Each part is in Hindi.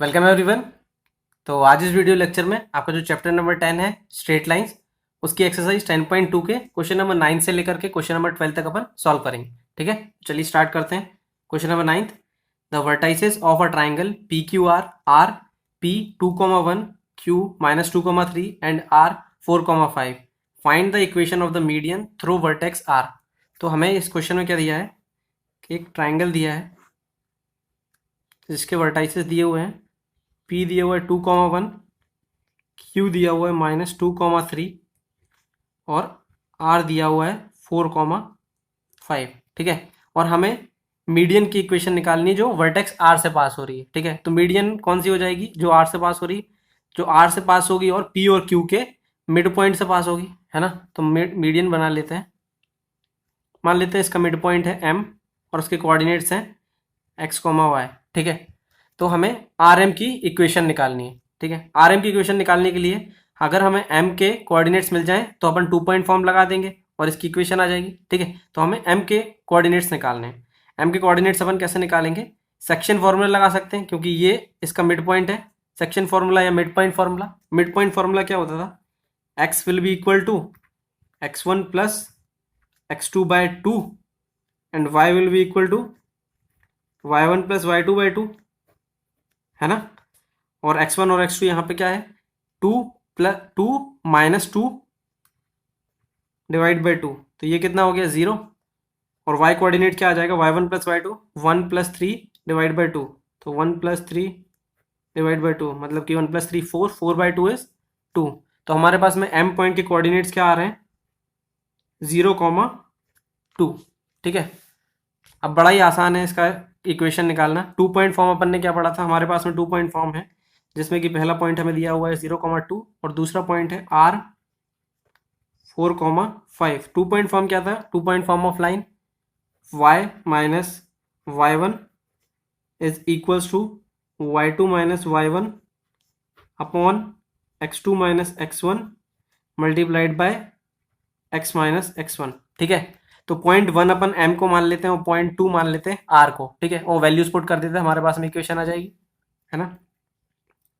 Welcome everyone. तो आज इस वीडियो लेक्चर में आपका जो चैप्टर नंबर 10 है स्ट्रेट लाइंस, उसकी एक्सरसाइज 10.2 के क्वेश्चन नंबर 9 से लेकर के क्वेश्चन नंबर 12 तक अपन सॉल्व करेंगे। ठीक है, चलिए स्टार्ट करते हैं। Question number 9, the vertices of a triangle P Q R R P 2,1 Q -2,3 and R 4,5। Find the equation of the median through vertex R. तो हमें इस क्वेश्चन में क्या दिया है कि एक ट्राइंगल दिया है जिसके वर्टाइसेस दिए हुए हैं, P दिया हुआ है 2,1, Q दिया हुआ है -2,3 और R दिया हुआ है 4,5। ठीक है, और हमें मीडियन की इक्वेशन निकालनी है जो वर्टेक्स R से पास हो रही है। ठीक है, तो मीडियन कौन सी हो जाएगी? जो R से पास हो रही है, जो R से पास होगी और P और Q के मिड पॉइंट से पास होगी, है ना। तो मीडियन बना लेते हैं। मान लेते हैं इसका मिड पॉइंट है M और उसके कोऑर्डिनेट्स हैं x, y। ठीक है, तो हमें आर एम की इक्वेशन निकालनी है। ठीक है, आर एम की इक्वेशन निकालने के लिए अगर हमें एम के कोऑर्डिनेट्स मिल जाएं तो अपन 2 पॉइंट फॉर्म लगा देंगे और इसकी इक्वेशन आ जाएगी। ठीक है, तो हमें एम के कोऑर्डिनेट्स निकालने हैं। एम के कोऑर्डिनेट्स अपन कैसे निकालेंगे? सेक्शन फॉर्मूला लगा सकते हैं क्योंकि ये इसका मिड पॉइंट है। सेक्शन फॉर्मूला या mid point formula, mid point formula क्या होता था? X will be equal to x1 plus x2 by 2 and y will be equal to y1 plus y2 by 2, है ना। और x1 और x2 यहाँ पे क्या है? 2 माइनस 2 डिवाइड बाई 2, तो ये कितना हो गया? 0। और y कोऑर्डिनेट क्या आ जाएगा? y1 plus y2 1 plus 3 divide by 2, तो 1 प्लस 3 डिवाइड बाई 2 मतलब कि 1 प्लस 3 4 बाई 2 इज 2। तो हमारे पास में m पॉइंट के कोऑर्डिनेट्स क्या आ रहे हैं? 0,2। ठीक है, अब बड़ा ही आसान है इसका इक्वेशन निकालना। 2 पॉइंट फॉर्म अपन ने क्या पढ़ा था? हमारे पास में 2 पॉइंट फॉर्म है जिसमें कि पहला पॉइंट हमें दिया हुआ है 0,2 और दूसरा पॉइंट है r 4,5। 2 पॉइंट फॉर्म क्या था? 2 point form of line y minus y1 is equals to y2 minus y1 upon x2 minus x1 multiplied by x minus x1। ठीक है, तो पॉइंट 1 अपन m को मान लेते हैं और पॉइंट 2 मान लेते हैं r को। ठीक है, और वैल्यूज पुट कर देते हैं, हमारे पास में इक्वेशन आ जाएगी, है ना।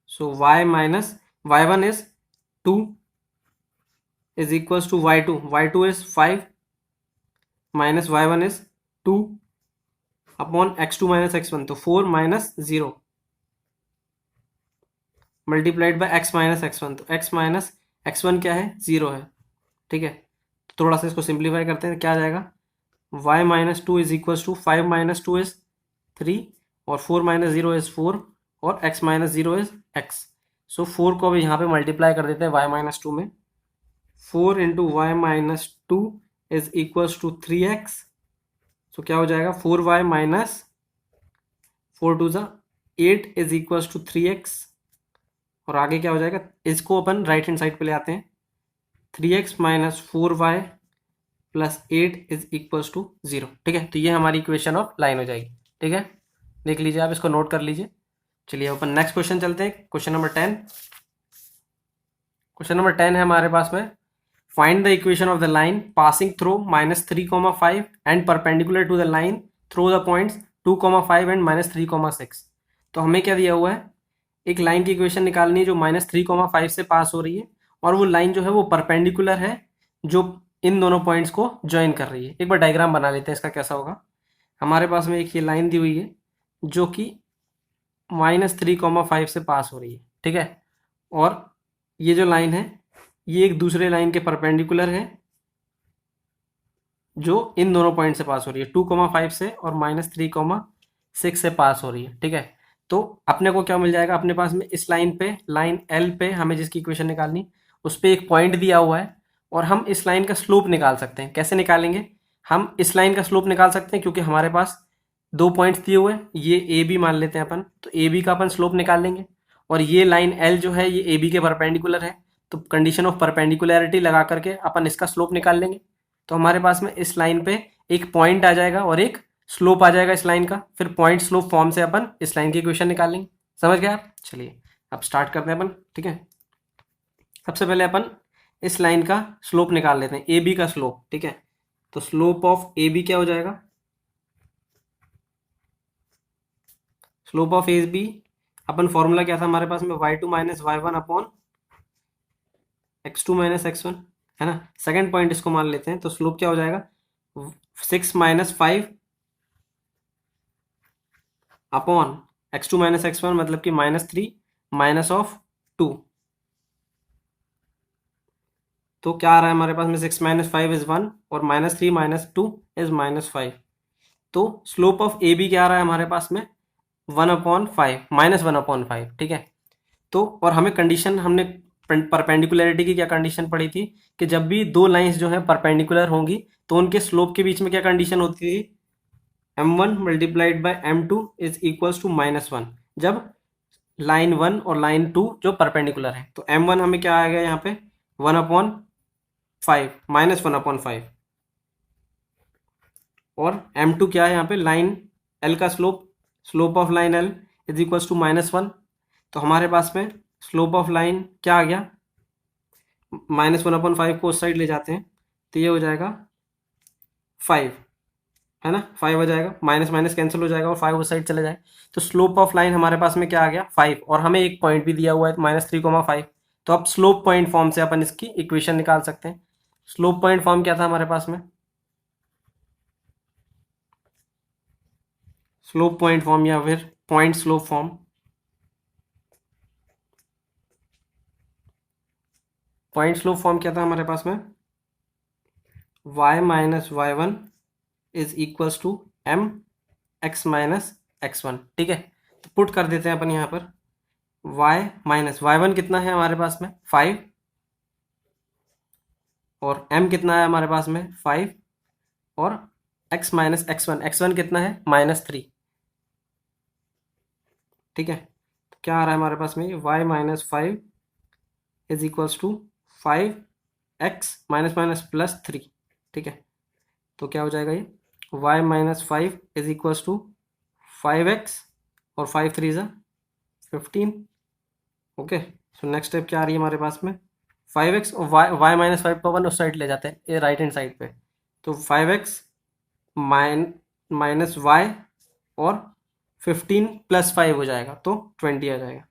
So y minus y1 is 2 is equals to y2 is 5 minus y1 is 2 upon x2 minus x1, तो 4 minus 0 multiplied by x minus x1, तो x माइनस x1 क्या है? 0 है। ठीक है, तो थोड़ा सा इसको सिंप्लीफाई करते हैं, क्या आ जाएगा? y minus 2 is equals to 5 minus 2 is 3 और 4 माइनस 0 इज 4 और x minus 0 is x। So 4 को अभी यहाँ पे मल्टीप्लाई कर देते हैं y माइनस 2 में। 4 into Y minus 2 is equals to 3x। So क्या हो जाएगा? 4y माइनस 4 टू ज़ा 8 इज इक्वल्स टू 3x। और आगे क्या हो जाएगा? इसको अपन राइट हैंड साइड पे ले आते हैं। 3x minus 4y plus 8 is equals to 0। ठीक है, तो ये हमारी इक्वेशन ऑफ लाइन हो जाएगी। ठीक है, देख लीजिए आप, इसको नोट कर लीजिए। चलिए अपन नेक्स्ट क्वेश्चन चलते हैं। Question number 10। क्वेश्चन नंबर 10 है हमारे पास में, find the equation of the line passing through -3,5 and perpendicular to the line through the points 2,5 and -3,6। तो हमें क्या दिया हुआ है? एक लाइन की इक्वेशन निकालनी है जो -3,5 से पास हो रही है और वो लाइन जो है वो परपेंडिकुलर है जो इन दोनों पॉइंट्स को ज्वाइन कर रही है। एक बार डायग्राम बना लेते हैं इसका, कैसा होगा। हमारे पास में एक ये लाइन दी हुई है जो कि -3,5 से पास हो रही है। ठीक है, और ये जो लाइन है ये एक दूसरे लाइन के परपेंडिकुलर है जो इन दोनों पॉइंट से पास हो रही है, 2,5 से और -3,6 से पास हो रही है। ठीक है, तो अपने को क्या मिल जाएगा? अपने पास में इस लाइन पे, लाइन L पे हमें जिसकी इक्वेशन निकालनी, उस पर एक पॉइंट दिया हुआ है और हम इस लाइन का स्लोप निकाल सकते हैं। कैसे निकालेंगे? हम इस लाइन का स्लोप निकाल सकते हैं क्योंकि हमारे पास 2 पॉइंट्स दिए हुए हैं। ये ए बी मान लेते हैं अपन, तो ए बी का अपन स्लोप निकाल लेंगे और ये लाइन L जो है ये ए बी के परपेंडिकुलर है, तो कंडीशन ऑफ परपेंडिकुलरिटी लगा करके अपन इसका स्लोप निकाल लेंगे। तो हमारे पास में इस लाइन पे एक पॉइंट आ जाएगा और एक स्लोप आ जाएगा इस लाइन का। फिर पॉइंट स्लोप फॉर्म से अपन इस लाइन की इक्वेशन निकाल लेंगे। समझ गए आप? चलिए अब स्टार्ट करते हैं अपन। ठीक है, सबसे पहले अपन इस लाइन का स्लोप निकाल लेते हैं, ए बी का स्लोप। ठीक है, तो स्लोप ऑफ ए बी क्या हो जाएगा? स्लोप ऑफ ए बी अपन फॉर्मूला क्या था हमारे पास में, y2 minus y1 upon x2 minus x1, है ना। सेकंड पॉइंट इसको मान लेते हैं, तो स्लोप क्या हो जाएगा, 6 minus 5 upon x2 minus x1, मतलब कि -3 माइनस ऑफ 2। तो क्या आ रहा है हमारे पास में, 6 माइनस 5 इज 1 और -3 माइनस 2 इज -5। तो स्लोप ऑफ ए बी क्या आ रहा है हमारे पास में, 1/5 -1/5, ठीक है। तो और हमें कंडीशन, हमने परपेंडिकुलरिटी की क्या कंडीशन पढ़ी थी, कि जब भी दो लाइंस जो है परपेंडिकुलर होंगी तो उनके स्लोप के बीच में क्या कंडीशन होती थी, m1 multiplied by m2 is equals to -1, जब लाइन 1 और लाइन 2 जो परपेंडिकुलर है। तो m1 हमें क्या आ गया यहाँ पे, 1/5 -1/5, और m2 क्या है यहाँ पे, लाइन l का slope of line l is equals to -1। तो हमारे पास में स्लोप ऑफ लाइन क्या आ गया, -1/5 को उस साइड ले जाते हैं तो ये हो जाएगा 5, है ना। 5 हो जाएगा, माइनस माइनस कैंसिल हो जाएगा और 5 उस साइड चले जाए। तो स्लोप ऑफ लाइन हमारे पास में क्या आ गया, 5, और हमें एक पॉइंट भी दिया हुआ है -3,5। तो अब स्लोप पॉइंट फॉर्म से अपन इसकी इक्वेशन निकाल सकते हैं। स्लोप पॉइंट फॉर्म क्या था हमारे पास में, स्लोप पॉइंट फॉर्म या फिर point slope form. Point slope form क्या था हमारे पास में, y minus y1 is equals to m x minus x1, ठीक है। तो पुट कर देते हैं अपन यहाँ पर, y माइनस y1 कितना है हमारे पास में 5, और m कितना है हमारे पास में 5, और x माइनस x1 कितना है -3, ठीक है। तो क्या आ रहा है हमारे पास में, y minus 5 is equals to 5x minus minus plus 3, ठीक है। तो क्या हो जाएगा ये, y minus 5 is equals to 5x और 5 3 ज़ा 15, ओके। सो नेक्स्ट स्टेप क्या आ रही है हमारे पास में, 5x और y माइनस 5 को अपन उस साइड ले जाते हैं, ये राइट हैंड साइड पे। तो 5x माइनस y और 15 प्लस 5 हो जाएगा, तो 20 आ जाएगा,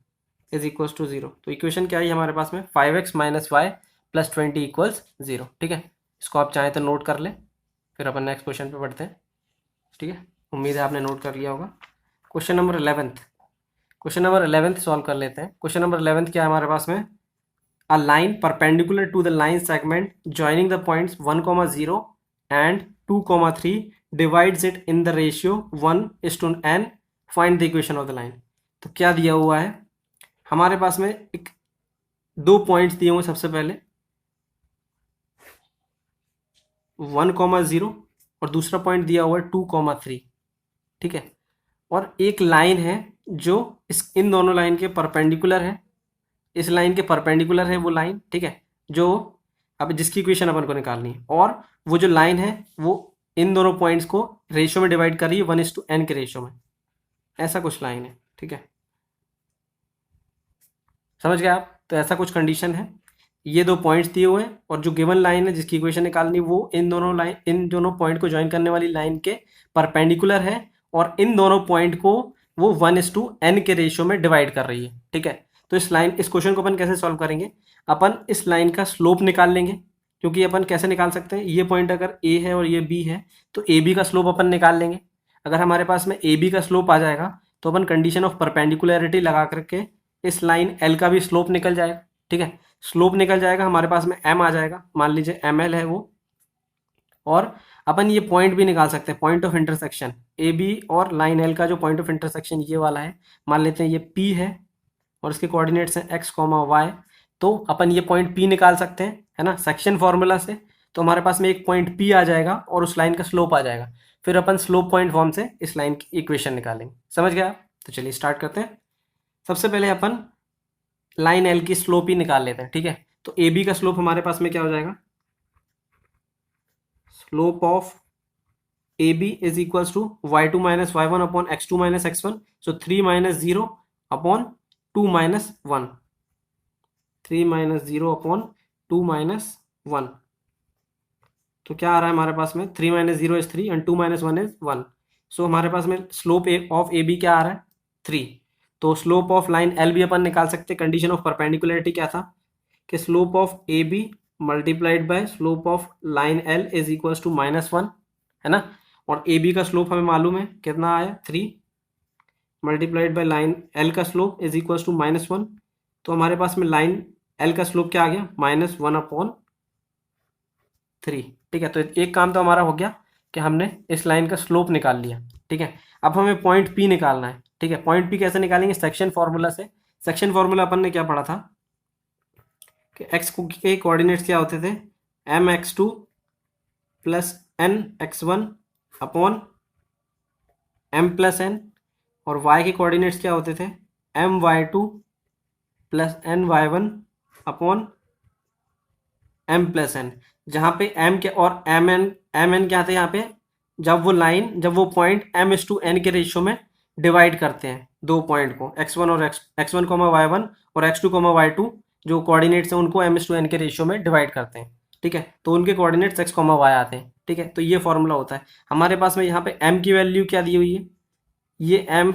इज इक्वल्स टू 0। तो इक्वेशन क्या है हमारे पास में, 5x minus y plus 20 equals 0, ठीक है। इसको आप चाहें तो नोट कर लें, फिर अपन नेक्स्ट क्वेश्चन पे बढ़ते हैं, ठीक है। उम्मीद है आपने नोट कर लिया होगा। क्वेश्चन नंबर 11th सॉल्व कर लेते हैं। क्वेश्चन नंबर 11th क्या है हमारे पास में, a line perpendicular to the line segment joining the points 1,0 and 2,3 divides it in the ratio 1:n, find the equation of the line. तो क्या दिया हुआ है हमारे पास में, एक दो पॉइंट्स दिए हुए, सबसे पहले 1,0 और दूसरा पॉइंट दिया हुआ है 2,3, ठीक है। और एक लाइन है जो इन दोनों लाइन के परपेंडिकुलर है, इस लाइन के परपेंडिकुलर है वो लाइन, ठीक है, जो अब जिसकी इक्वेशन अपन को निकालनी है। और वो जो लाइन है वो इन दोनों पॉइंट्स को रेशियो में डिवाइड कर रही है 1:n के रेशियो में, ऐसा कुछ लाइन है, ठीक है। समझ गए आप। तो ऐसा कुछ कंडीशन है, ये दो पॉइंट्स दिए हुए हैं और जो गिवन लाइन है जिसकी इक्वेशन निकालनी वो इन दोनों पॉइंट को ज्वाइन करने वाली लाइन के परपेंडिकुलर है, और इन दोनों पॉइंट को वो 1:n के रेशियो में डिवाइड कर रही है, ठीक है। तो इस क्वेश्चन को अपन कैसे सॉल्व करेंगे, अपन इस लाइन का स्लोप निकाल लेंगे, क्योंकि अपन कैसे निकाल सकते हैं, ये पॉइंट अगर a है और ये b है तो ए बी का स्लोप अपन निकाल लेंगे। अगर हमारे पास में ए बी का स्लोप आ जाएगा तो अपन कंडीशन ऑफ परपेंडिकुलरिटी लगा करके इस लाइन एल का भी स्लोप निकल जाएगा, ठीक है। स्लोप निकल जाएगा, हमारे पास में एम आ जाएगा, मान लीजिए एम एल है वो। और अपन ये पॉइंट भी निकाल सकते हैं, point of intersection A B और लाइन एल का जो पॉइंट ऑफ इंटरसेक्शन ये वाला है, मान लेते हैं ये पी है और इसके कोऑर्डिनेट्स हैं एक्स कॉमा वाई। तो अपन ये पॉइंट पी निकाल सकते हैं, है ना, सेक्शन फॉर्मूला से। तो हमारे पास में एक पॉइंट पी आ जाएगा और उस लाइन का स्लोप आ जाएगा, फिर अपन स्लोप पॉइंट फॉर्म से इस लाइन की इक्वेशन निकालेंगे। समझ गया। तो चलिए स्टार्ट करते हैं। सबसे पहले अपन लाइन एल की स्लोप ही निकाल लेते हैं, ठीक है। तो ए बी का स्लोप हमारे पास में क्या हो जाएगा, slope of A B is equals to y2 minus y1 upon x2 minus x1, so 3 minus 0 upon 2 minus 1, 3 minus 0 upon 2 minus 1। तो क्या आ रहा है हमारे पास में, 3 minus 0 is 3 and 2 minus 1 is 1। सो हमारे पास में स्लोप ऑफ ए बी क्या आ रहा है 3। तो स्लोप ऑफ लाइन एल भी अपन निकाल सकते हैं। कंडीशन ऑफ परपेंडिकुलरिटी क्या था कि slope of A B multiplied by slope of line L is equal to -1, है ना। और ए बी का स्लोप हमें मालूम है कितना आया 3 मल्टीप्लाइड बाय लाइन एल का स्लोप इज इक्वल टू -1। तो हमारे पास में लाइन एल का स्लोप क्या आ गया -1/3। ठीक है, तो एक काम तो हमारा हो गया कि हमने इस लाइन का स्लोप निकाल लिया। ठीक है, अब हमें पॉइंट पी निकालना है। ठीक है, पॉइंट पी कैसे निकालेंगे, सेक्शन फॉर्मूला से। सेक्शन फॉर्मूला अपन ने क्या पढ़ा था कि एक्स के कोऑर्डिनेट्स क्या होते थे, mx2 plus nx1 upon m+n, और y के कोऑर्डिनेट्स क्या होते थे my2 plus ny1 upon m+n, जहाँ पे m के और mn क्या थे यहाँ पे, जब वो पॉइंट m/n के रेशियो में डिवाइड करते हैं दो पॉइंट को, x1 और x1, y1 और x2, y2 जो कोऑर्डिनेट्स हैं उनको m/n के रेशियो में डिवाइड करते हैं। ठीक है, तो उनके कोऑर्डिनेट्स x, y आते हैं। ठीक है, तो ये फॉर्मूला होता है हमारे पास में। यहाँ पे m की वैल्यू क्या दी हुई है, ये m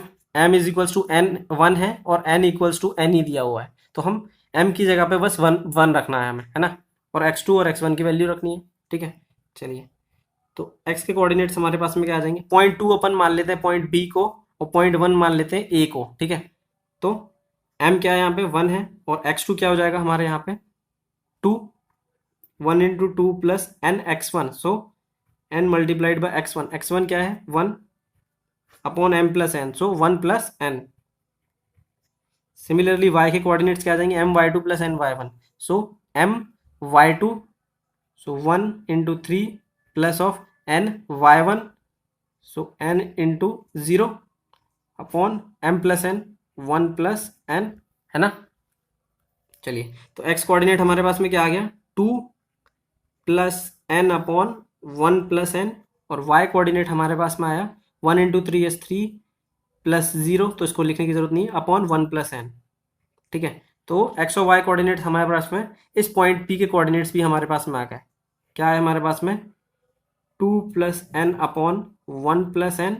is equals to n1 है और n इक्वल्स टू n ही दिया हुआ है, तो हम m की जगह पे बस 1 रखना है हमें, है ना, और x2 और x1 की वैल्यू रखनी है। ठीक है, चलिए, तो x के कोऑर्डिनेट्स हमारे पास में क्या आ जाएंगे, पॉइंट 2 अपन मान लेते हैं पॉइंट b को, और पॉइंट 1 मान लेते हैं a को। ठीक है, तो m क्या है यहाँ पे 1 है, और x2 क्या हो जाएगा हमारे यहाँ पे 2, 1 into 2 plus n(x1), so n multiplied by x1, x1 क्या है 1 अपॉन m+n, सो 1 प्लस n। सिमिलरली y के कोऑर्डिनेट्स क्या आ जाएंगे my2 plus ny1, so my2, so 1 into 3 plus of ny1, so n into 0 upon m+n 1 plus n, है ना। चलिए, तो x कोऑर्डिनेट हमारे पास में क्या आ गया 2 plus n upon 1 plus n, और y कोऑर्डिनेट हमारे पास में आया 1 इंटू 3 इज 3 प्लस 0, तो इसको लिखने की जरूरत नहीं है, अपॉन 1 प्लस n। ठीक है, तो x और y कोऑर्डिनेट हमारे पास में, इस पॉइंट P के कोऑर्डिनेट्स भी हमारे पास में आ गए। क्या है हमारे पास में 2 plus n upon 1 plus n,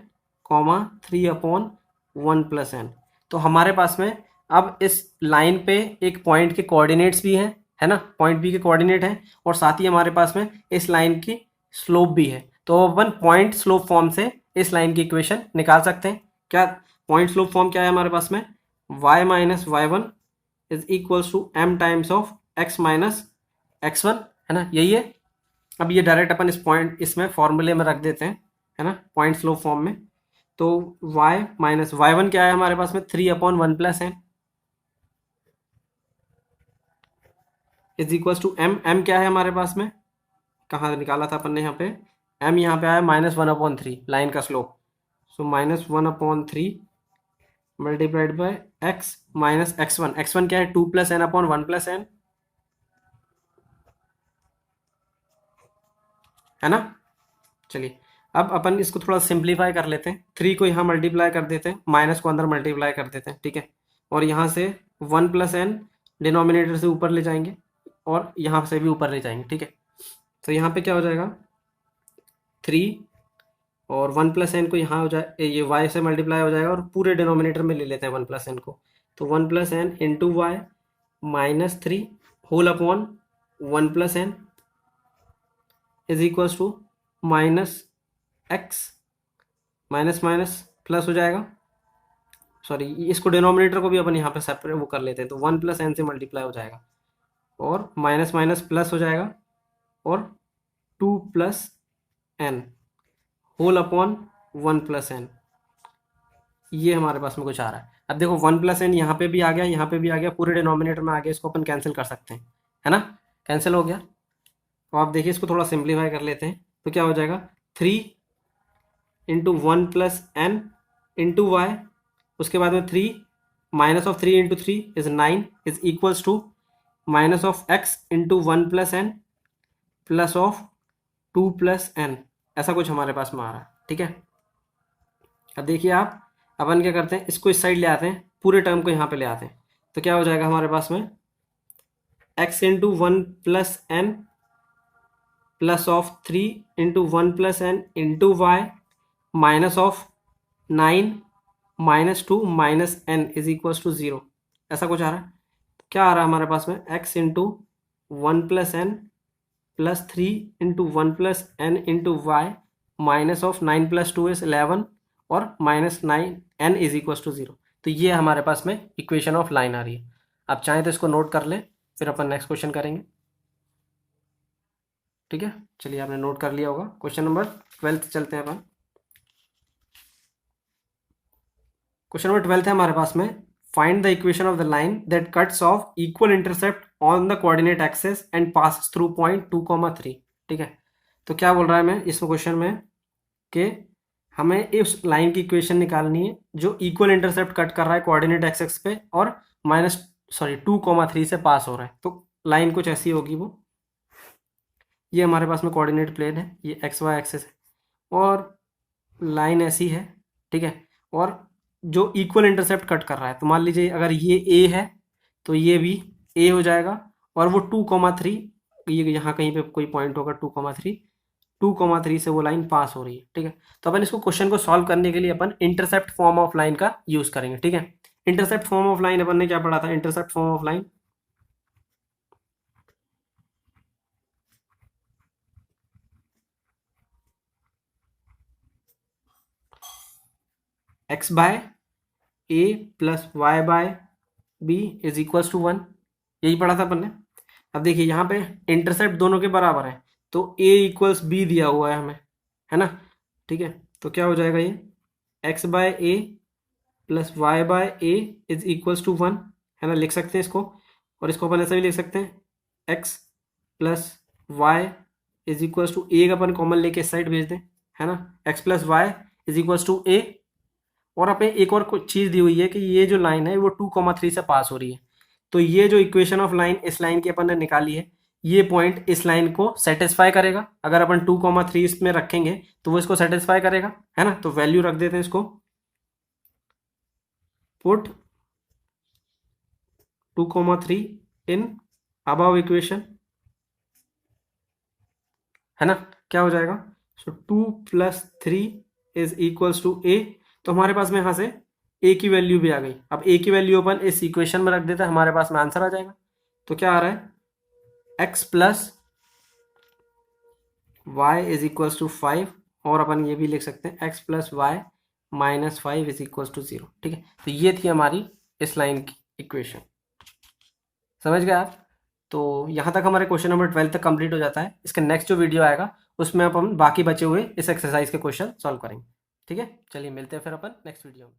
3 upon 1 plus n। तो हमारे पास में अब इस लाइन पे एक पॉइंट के कोऑर्डिनेट्स भी हैं, है ना, पॉइंट बी के कोऑर्डिनेट हैं, और साथ ही हमारे पास में इस लाइन की स्लोप भी है। तो अपन पॉइंट स्लोप फॉर्म से इस लाइन की इक्वेशन निकाल सकते हैं। क्या पॉइंट स्लोप फॉर्म क्या है हमारे पास में, y minus y1 is equals to m times of x minus x1, है ना, यही है। अब ये डायरेक्ट अपन इस पॉइंट इसमें फॉर्मूले में रख देते हैं, है ना, पॉइंट स्लोप फॉर्म में। तो y माइनस y1 क्या है हमारे पास में 3 upon 1 plus n is equals to m क्या है हमारे पास में, कहाँ निकाला था अपन ने यहाँ पे, m यहाँ पे आया -1/3 लाइन का slope, so -1/3 multiplied by x minus x1 क्या है 2 plus n upon 1 plus n, है ना। चलिए, अब अपन इसको थोड़ा सिंप्लीफाई कर लेते हैं, 3 को यहाँ मल्टीप्लाई कर देते हैं, माइनस को अंदर मल्टीप्लाई कर देते हैं। ठीक है, और यहाँ से 1 प्लस n डिनोमिनेटर से ऊपर ले जाएंगे और यहाँ से भी ऊपर ले जाएंगे। ठीक है, तो यहाँ पे क्या हो जाएगा 3 और 1 प्लस n को यहाँ हो जाए, ये y से मल्टीप्लाई हो जाएगा, और पूरे डिनोमिनेटर में ले लेते हैं 1 प्लस n को, तो 1 plus n into Y minus 3 whole upon 1 plus n is equals to minus x, minus minus plus हो जाएगा, सॉरी इसको डिनोमिनेटर को भी अपन यहाँ पे सेपरेट वो कर लेते हैं, तो 1 प्लस n से मल्टीप्लाई हो जाएगा, और माइनस माइनस प्लस हो जाएगा, और 2 plus n whole upon 1 plus n, ये हमारे पास में कुछ आ रहा है। अब देखो 1 प्लस n यहाँ पे भी आ गया, यहाँ पे भी आ गया, पूरे डिनोमिनेटर में आ गया, इसको अपन कैंसिल कर सकते हैं, है ना, कैंसिल हो गया। तो आप देखिए इसको थोड़ा सिंप्लीफाई कर लेते हैं, तो क्या हो जाएगा 3 into 1 plus n into y, उसके बाद में 3 minus of 3 into 3 is 9 is equals to minus of x into 1 plus n plus of 2 plus n, ऐसा कुछ हमारे पास में आ रहा है। ठीक है, अब देखिए आप, अपन क्या करते हैं, इसको इस साइड ले आते हैं, पूरे टर्म को यहाँ पे ले आते हैं, तो क्या हो जाएगा हमारे पास में x into 1 plus n plus of 3 into 1 plus n into Y minus of 9 -2 minus n is equals to 0, ऐसा कुछ आ रहा है। क्या आ रहा है हमारे पास में, x into 1+n plus 3 into 1+n into Y minus of 9+2 is 11 और -9n इज इक्वल्स टू 0। तो ये हमारे पास में इक्वेशन ऑफ लाइन आ रही है। आप चाहें तो इसको नोट कर लें, फिर अपन नेक्स्ट क्वेश्चन करेंगे। ठीक है, चलिए आपने नोट कर लिया होगा। क्वेश्चन नंबर 12 चलते हैं अपन। क्वेश्चन नंबर 12 है हमारे पास में, find the equation of the line that cuts of equal intercept on the coordinate axis and pass through point 2,3। ठीक है, तो क्या बोल रहा है मैं इस क्वेश्चन में कि हमें इस लाइन की इक्वेशन निकालनी है जो इक्वल इंटरसेप्ट कट कर रहा है कोऑर्डिनेट एक्सिस पे और 2,3 से पास हो रहा है। तो लाइन कुछ ऐसी होगी वो, ये हमारे पास में कोऑर्डिनेट प्लेन है, ये एक्स वाई एक्सिस है और लाइन ऐसी है। ठीक है, और जो इक्वल इंटरसेप्ट कट कर रहा है, तो मान लीजिए अगर ये ए है तो ये भी ए हो जाएगा और वो 2,3, ये यहाँ कहीं पे कोई पॉइंट होगा 2,3 से वो लाइन पास हो रही है। ठीक है, तो अपन इसको क्वेश्चन को सॉल्व करने के लिए अपन इंटरसेप्ट फॉर्म ऑफ लाइन का यूज करेंगे। ठीक है, इंटरसेप्ट फॉर्म ऑफ लाइन अपन ने क्या पढ़ा था, intercept form of line x by a plus y by B is equals to 1, यही पढ़ा था अपन ने। अब देखिए यहाँ पे इंटरसेप्ट दोनों के बराबर है, तो a इक्वल्स बी दिया हुआ है हमें, है ना। ठीक है, तो क्या हो जाएगा, ये x by A plus y by A is equals to 1, है ना, लिख सकते हैं इसको। और इसको अपन ऐसा भी लिख सकते हैं, x plus y is equals to a का अपन कॉमन लेके इस साइड भेज दें, है ना, x plus y is equals to a. और अपने एक और कुछ चीज़ दी हुई है कि ये जो लाइन है वो 2,3 से पास हो रही है, तो ये जो इक्वेशन ऑफ लाइन इस लाइन की अपन ने निकाली है, ये पॉइंट इस लाइन को सेटिस्फाई करेगा। अगर अपन 2,3 इसमें रखेंगे तो वो इसको सेटिस्फाई करेगा, है ना। तो वैल्यू रख देते हैं इसको, पुट 2,3 इन अबव इक्वेशन, है ना। क्या हो जाएगा, सो 2 + 3 इज इक्वल्स टू ए। तो हमारे पास में यहाँ से ए की वैल्यू भी आ गई। अब ए की वैल्यू अपन इस इक्वेशन में रख देते हैं, हमारे पास में आंसर आ जाएगा। तो क्या आ रहा है, x plus y is equals to 5, और अपन ये भी लिख सकते हैं x plus y minus 5 is equals to 0। ठीक है, तो ये थी हमारी इस लाइन की इक्वेशन। समझ गए आप। तो यहाँ तक हमारे क्वेश्चन नंबर 12 तक कंप्लीट हो जाता है। इसका नेक्स्ट जो वीडियो आएगा उसमें अपन बाकी बचे हुए इस एक्सरसाइज के क्वेश्चन सॉल्व करेंगे। ठीक है, चलिए मिलते हैं फिर अपन नेक्स्ट वीडियो में।